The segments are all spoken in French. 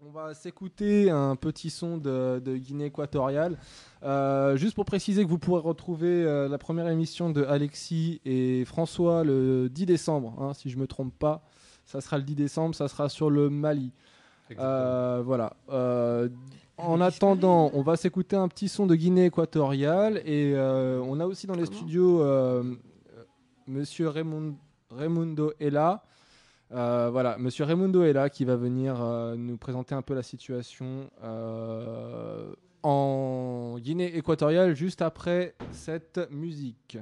On va s'écouter un petit son de Guinée équatoriale. Juste pour préciser que vous pourrez retrouver la première émission de Alexis et François le 10 décembre, hein, si je ne me trompe pas. Ça sera le 10 décembre, ça sera sur le Mali. Voilà. En attendant, on va s'écouter un petit son de Guinée équatoriale et on a aussi dans les studios Monsieur Raimundo Ella. Voilà, Monsieur Raimundo est là qui va venir nous présenter un peu la situation en Guinée équatoriale juste après cette musique.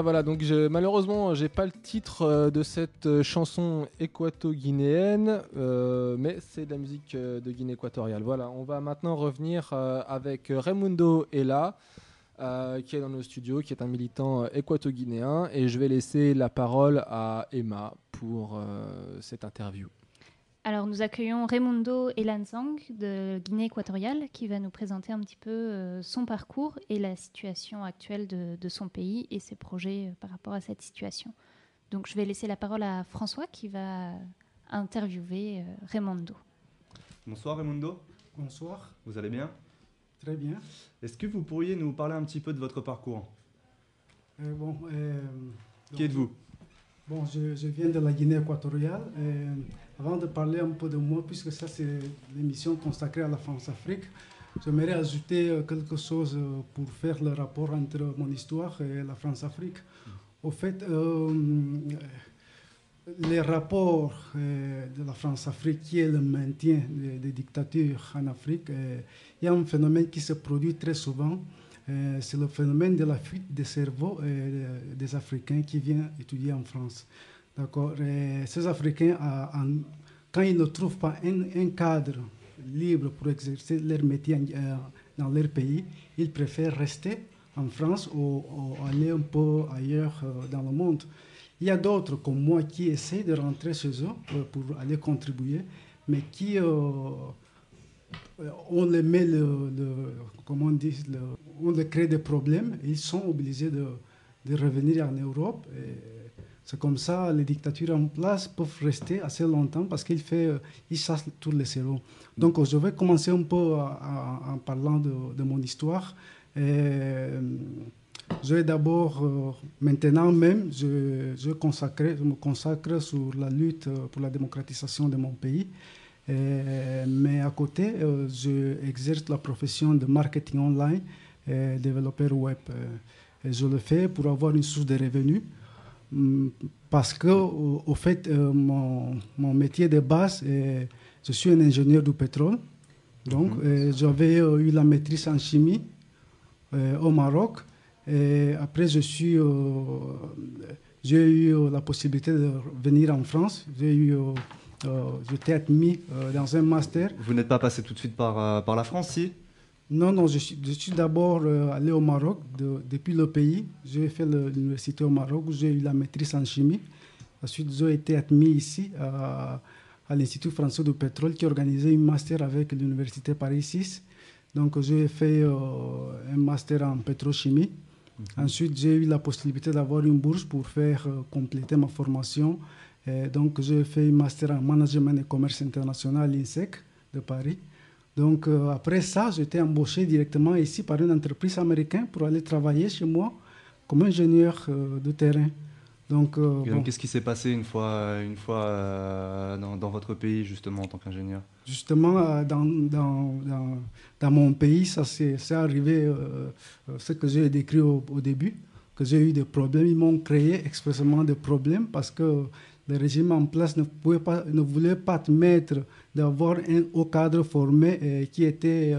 Voilà, donc malheureusement, j'ai pas le titre de cette chanson équato-guinéenne, mais c'est de la musique de Guinée équatoriale. Voilà, on va maintenant revenir avec Raimundo Ella, qui est dans nos studios, qui est un militant équato-guinéen, et je vais laisser la parole à Emma pour cette interview. Alors, nous accueillons Raimundo Elanzang de Guinée équatoriale qui va nous présenter un petit peu son parcours et la situation actuelle de son pays et ses projets par rapport à cette situation. Donc, je vais laisser la parole à François qui va interviewer Raimundo. Bonsoir Raimundo. Bonsoir. Vous allez bien? Très bien. Est-ce que vous pourriez nous parler un petit peu de votre parcours? Qui êtes-vous? Bon, je viens de la Guinée équatoriale. Avant de parler un peu de moi, puisque ça c'est l'émission consacrée à la France-Afrique, j'aimerais ajouter quelque chose pour faire le rapport entre mon histoire et la France-Afrique. Au fait, les rapports de la France-Afrique, qui est le maintien des dictatures en Afrique, il y a un phénomène qui se produit très souvent. C'est le phénomène de la fuite des cerveaux des Africains qui viennent étudier en France. D'accord. Ces Africains, quand ils ne trouvent pas un cadre libre pour exercer leur métier dans leur pays, ils préfèrent rester en France ou aller un peu ailleurs dans le monde. Il y a d'autres comme moi qui essaient de rentrer chez eux pour aller contribuer, mais qui on les met comment on dit, on les crée des problèmes. Ils sont obligés de revenir en Europe. C'est comme ça, les dictatures en place peuvent rester assez longtemps parce qu'ils chassent tous les cerveaux. Donc, je vais commencer un peu en parlant de mon histoire. Je vais d'abord, maintenant même, je me consacre sur la lutte pour la démocratisation de mon pays. Mais à côté, je exerce la profession de marketing online, développeur web. Et je le fais pour avoir une source de revenus. Parce que, au fait, mon métier de base, je suis un ingénieur du pétrole. Donc, j'avais eu la maîtrise en chimie au Maroc. Et après, j'ai eu la possibilité de venir en France. J'étais admis dans un master. Vous n'êtes pas passé tout de suite par la France, si? Non, je suis d'abord allé au Maroc, depuis le pays. J'ai fait l'université au Maroc où j'ai eu la maîtrise en chimie. Ensuite, j'ai été admis ici à l'Institut français du pétrole qui organisait un master avec l'université Paris 6. Donc, j'ai fait un master en pétrochimie. Ensuite, j'ai eu la possibilité d'avoir une bourse pour faire compléter ma formation. Donc, j'ai fait un master en management et commerce international à l'INSEC de Paris. Donc, après ça, j'étais embauché directement ici par une entreprise américaine pour aller travailler chez moi comme ingénieur de terrain. Donc, qu'est-ce qui s'est passé une fois dans votre pays, justement, en tant qu'ingénieur? Justement, dans mon pays, c'est arrivé ce que j'ai décrit au début, que j'ai eu des problèmes. Ils m'ont créé expressément des problèmes parce que le régime en place ne voulait pas admettre d'avoir un haut cadre formé qui était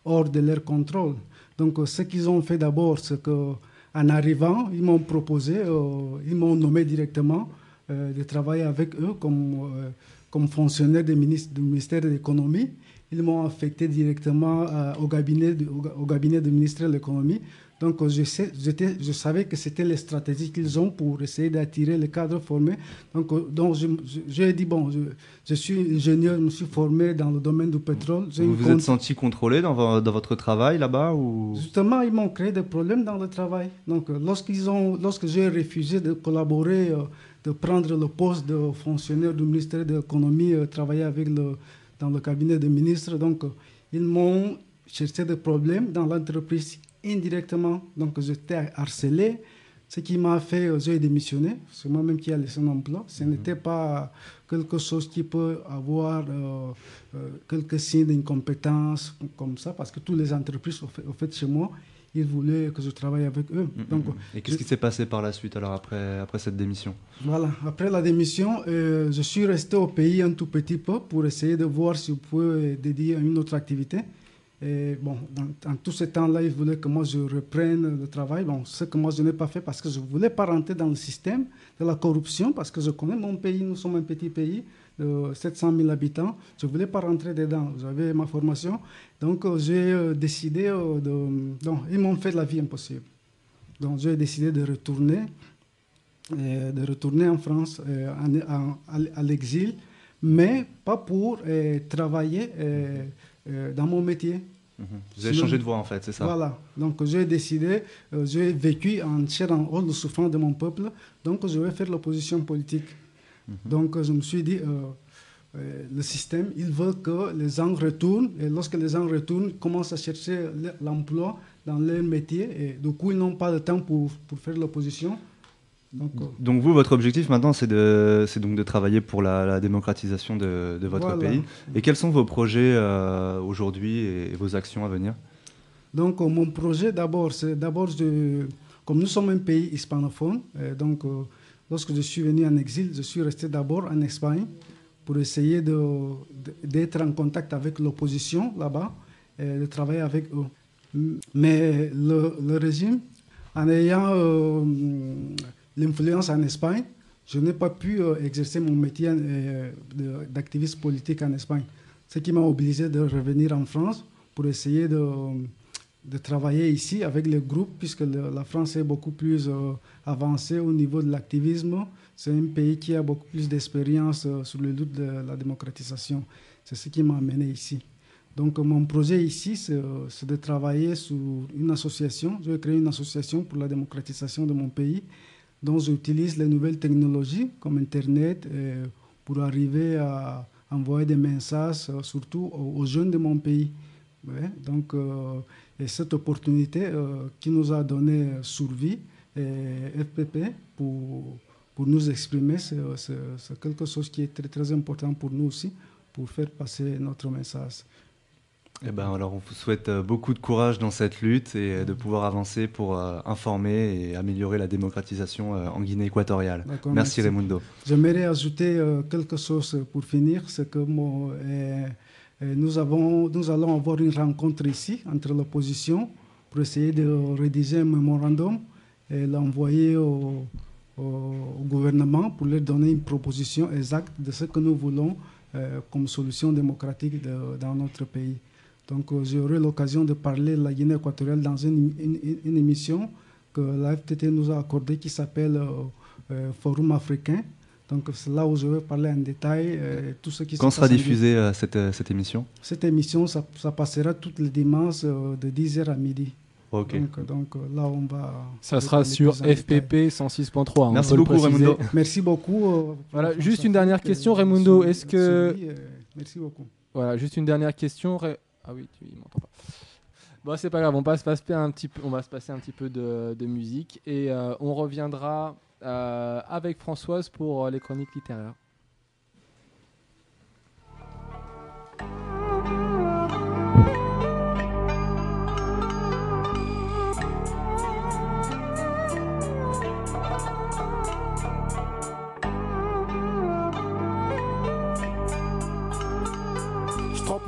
hors de leur contrôle. Donc, ce qu'ils ont fait d'abord, c'est qu'en arrivant, ils m'ont proposé, ils m'ont nommé directement de travailler avec eux comme fonctionnaire du ministère de l'économie. Ils m'ont affecté directement au cabinet du ministère de l'économie. Donc, je savais que c'était les stratégies qu'ils ont pour essayer d'attirer les cadres formés. Donc j'ai dit, bon, je suis ingénieur, je me suis formé dans le domaine du pétrole. Vous vous êtes senti contrôlé dans votre travail là-bas ou... Justement, ils m'ont créé des problèmes dans le travail. Donc, lorsque j'ai refusé de collaborer, de prendre le poste de fonctionnaire du ministère de l'économie, travailler dans le cabinet des ministres, donc ils m'ont cherché des problèmes dans l'entreprise indirectement. Donc, j'étais harcelé, ce qui m'a fait, j'ai démissionné. C'est moi-même qui ai laissé mon emploi. Ce n'était pas quelque chose qui peut avoir quelques signes d'incompétence comme ça, parce que toutes les entreprises, au fait, chez moi, ils voulaient que je travaille avec eux. Donc, et qu'est-ce qui s'est passé par la suite, alors, après cette démission? Voilà, après la démission, je suis resté au pays un tout petit peu pour essayer de voir si je pouvais dédier à une autre activité. Et bon, dans tout ce temps-là, ils voulaient que moi je reprenne le travail. Bon, ce que moi je n'ai pas fait parce que je ne voulais pas rentrer dans le système de la corruption, parce que je connais mon pays, nous sommes un petit pays de 700 000 habitants. Je ne voulais pas rentrer dedans, j'avais ma formation. Donc j'ai décidé donc, ils m'ont fait la vie impossible. Donc j'ai décidé de retourner en France, à l'exil, mais pas pour travailler dans mon métier. Vous avez changé de voie, en fait, c'est ça? Voilà. Donc, j'ai décidé, j'ai vécu en chair en os le souffrance de mon peuple, donc je vais faire l'opposition politique. Donc, je me suis dit, le système, il veut que les gens retournent, et lorsque les gens retournent, ils commencent à chercher l'emploi dans leur métier, et du coup, ils n'ont pas de temps pour faire l'opposition. Donc vous, votre objectif maintenant, c'est donc de travailler pour la démocratisation de votre pays. Et quels sont vos projets aujourd'hui et vos actions à venir? Donc mon projet d'abord, comme nous sommes un pays hispanophone, lorsque je suis venu en exil, je suis resté d'abord en Espagne pour essayer d'être en contact avec l'opposition là-bas et de travailler avec eux. Mais le régime, en ayant l'influence en Espagne, je n'ai pas pu exercer mon métier d'activiste politique en Espagne. Ce qui m'a obligé de revenir en France pour essayer de travailler ici avec les groupes, puisque la France est beaucoup plus avancée au niveau de l'activisme. C'est un pays qui a beaucoup plus d'expérience sur le lutte de la démocratisation. C'est ce qui m'a amené ici. Donc mon projet ici, c'est de travailler sur une association. Je vais créer une association pour la démocratisation de mon pays, dont j'utilise les nouvelles technologies comme Internet pour arriver à envoyer des messages, surtout aux jeunes de mon pays. Ouais, donc, et cette opportunité qui nous a donné Survie et FPP pour nous exprimer, c'est quelque chose qui est très, très important pour nous aussi, pour faire passer notre message. Eh ben, alors, on vous souhaite beaucoup de courage dans cette lutte et de pouvoir avancer pour informer et améliorer la démocratisation en Guinée équatoriale. Merci Raimundo. J'aimerais ajouter quelque chose pour finir, c'est que nous allons avoir une rencontre ici entre l'opposition pour essayer de rédiger un mémorandum et l'envoyer au gouvernement pour leur donner une proposition exacte de ce que nous voulons comme solution démocratique dans notre pays. Donc j'aurai l'occasion de parler de la Guinée équatoriale dans une émission que la FTT nous a accordée qui s'appelle Forum africain. Donc c'est là où je vais parler en détail tout ce qui se passe. Quand sera diffusée cette émission? Cette émission, ça passera tous les dimanches de 10h à midi. Okay. Donc là, on va... Ça sera sur FPP 106.3. Merci beaucoup, Raimundo. Merci beaucoup. Voilà, juste une dernière question, Raimundo. Est-ce que... Merci beaucoup. Voilà, juste une dernière question. Ah oui, il m'entend pas. Bon, c'est pas grave, on va se passer un petit peu de musique et on reviendra avec Françoise pour les chroniques littéraires.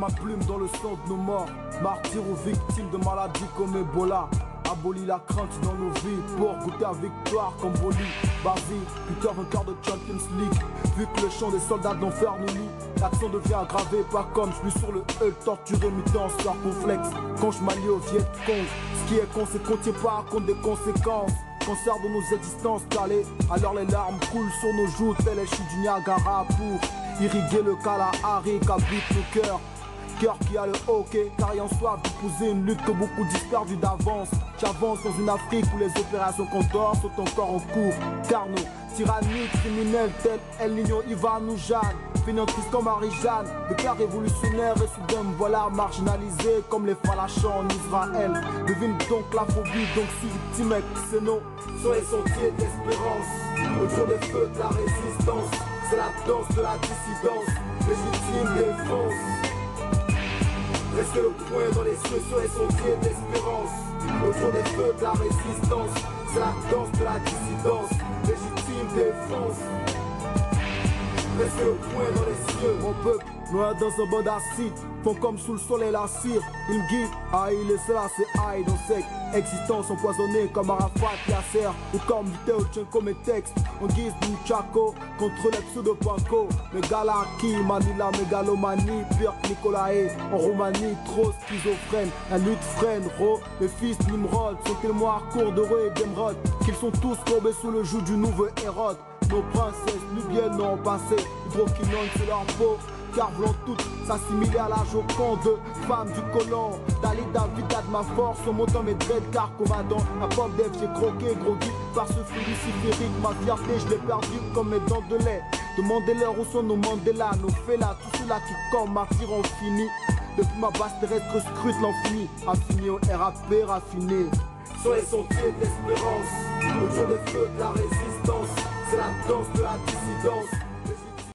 Ma plume dans le sang de nos morts, martyrs ou victimes de maladies comme Ebola. Abolis la crainte dans nos vies pour goûter à victoire comme Boli, Basie, Peter vainqueur de Champions League. Vu que le chant des soldats d'enfer nous lie, l'action devient aggravée, pas comme je suis sur le Hull torturé, mutant sur complexe. Quand je m'allie au Viet Cong, ce qui est con c'est qu'on tient pas compte des conséquences. Cancer de nos existences calées, alors les larmes coulent sur nos joues, telles les chutes du Niagara pour irriguer le Kalahari qu'habite nos cœurs. Cœur qui a le hockey, car ayant soif d'épouser une lutte que beaucoup disent perdue d'avance. J'avance dans une Afrique où les opérations Condor sont encore en cours. Car nos tyranniques criminels tels El Niño, Ivan ou Jeanne, fainéantistes comme Marie-Jeanne, déclarent révolutionnaires et soudain me voilà marginalisés comme les Falachans en Israël. Devine donc la phobie, donc si Timek, c'est nos sur les sentiers d'espérance. Autour des feux de la résistance, c'est la danse de la dissidence, légitime défense. Reste le point dans les cieux sur les sentiers d'espérance. Autour des feux de la résistance, c'est la danse de la dissidence, légitime défense. Reste le point dans les cieux. Mon peuple, noir dans un banc d'acide, font comme sous le soleil la cire. Ils me guident, aïe, les cela c'est aïe, dans sec. Existence empoisonnée comme Arafat, Yasser, ou comme Tchenko, mes textes. En guise d'une Chaco, contre les pseudo-panko. Megalaki, Manila, mégalomanie, pire Nicolae. En Roumanie, trop schizophrène. La lutte freine, les fils Nimrod sont témoins à court de et d'Emeraude. Qu'ils sont tous courbés sous le joug du nouveau Hérode. Nos princesses nubiennes n'ont passé, hydroquinone c'est leur peau. Car voulant toutes s'assimiler à la Joconde, femme du colon, Dalida, Vida de ma force, en montant mes dreads car combattant. La pomme d'Ève, j'ai croqué, groggy par ce flux luciférique. Ma fierté, je l'ai perdue comme mes dents de lait. Demandez-leur où sont nos Mandela, nos Fela, tous ceux-là qui comme martyrs ont fini. Depuis ma base terrestre scrute l'infini, affiné au RAP raffiné. Sur les sentiers d'espérance, autour des feux de la résistance. résistance, c'est la danse de la dissidence.